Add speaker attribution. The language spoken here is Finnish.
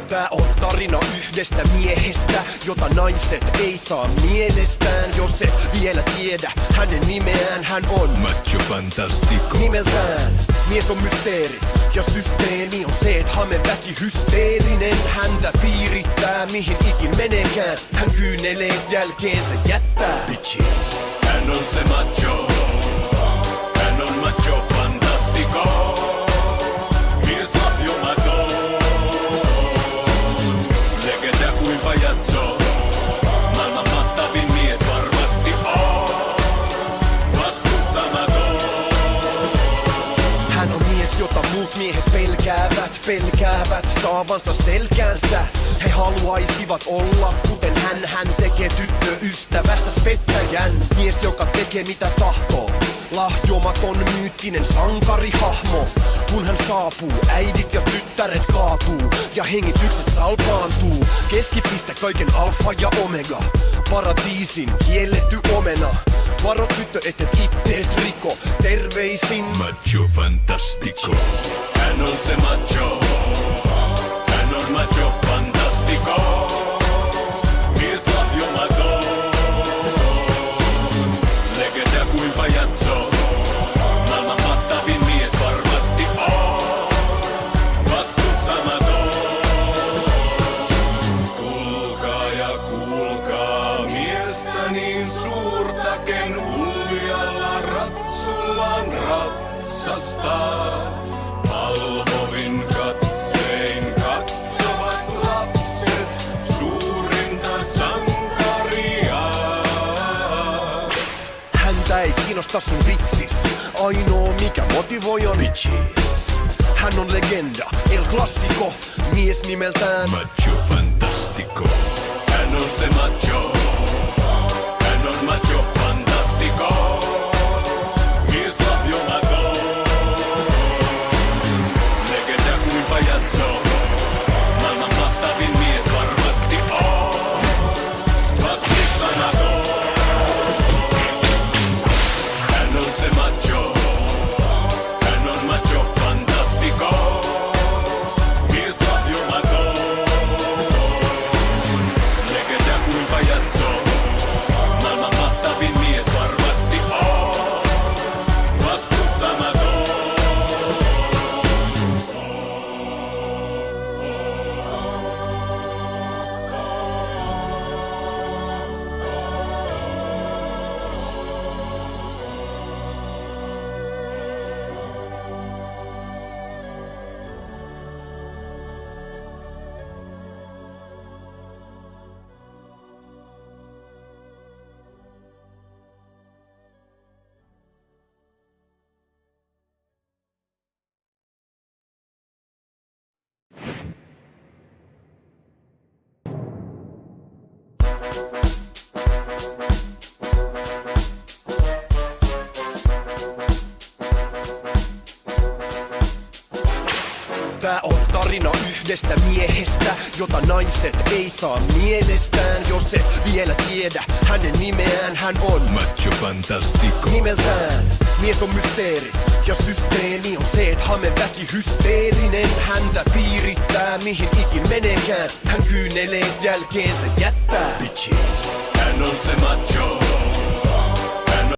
Speaker 1: Tää on tarina yhdestä miehestä, jota naiset ei saa mielestään. Jos et vielä tiedä hänen nimeään, hän on
Speaker 2: Macho Fantastico.
Speaker 1: Nimeltään mies on mysteeri ja systeemi on se, et hameväki hysteerinen häntä piirittää, mihin ikin menekään. Hän kyyneleet jälkeensä jättää. Bitches.
Speaker 2: Hän on se macho. Hän on Macho Fantastico. Mies lahjomaton. Legenda kuin pajatso. Maailman mahtavin mies varmasti on. Vastustamaton.
Speaker 1: Hän on mies, jota muut miehet pelkäävät saavansa selkäänsä. He haluaisivat olla kuten hän. Hän tekee tyttöystävästä spettäjän. Mies, joka tekee mitä tahtoo. Lahjomaton myyttinen sankarihahmo. Kun hän saapuu, äidit ja tyttäret kaatuu ja hengitykset salpaantuu. Keskipiste kaiken alfa ja omega. Paratiisin kielletty omena. Varo tyttö, et ittees riko. Terveisin
Speaker 2: Macho Fantastico. Hän on se macho. Hän on Macho Fantastico. Mies lahjomaton. Legenda kuin pajatso. Maailman mahtavin mies varmasti on. Vastustamaton. Tulkaa ja kuulkaa miestä niin suurta, ken uljalla ratsullaan ratsastaa. Palvovin katsein katsovat lapset suurinta sankaria.
Speaker 1: häntä ei kiinnosta sun vitsis. Ainoa mikä motivoi on bitches. Hän on legenda, El Clasico. Mies nimeltään
Speaker 2: Macho Fantastico. Hän on se macho. Hän on Macho Fantastico. Mies lahjomaton. Legenda kuin pajatso. Maailman mahtavin mies varmasti on. Vastustamaton. Hän on se macho. Hän on Macho Fantastico. Mies lahjomaton. Legenda kuin pajatso. Maailman mahtavin mies varmasti on. Vastustamaton.
Speaker 1: Tää on tarina yhdestä miehestä, jota naiset ei saa mielestään. Jos et vielä tiedä hänen nimeään, hän on
Speaker 2: Macho Fantastico.
Speaker 1: Nimeltään mies on mysteeri ja systeemi on se, et hameväki hysteerinen häntä piirittää, mihin ikin menekään. Hän kyyneleet jälkeensä jättää. Bitches.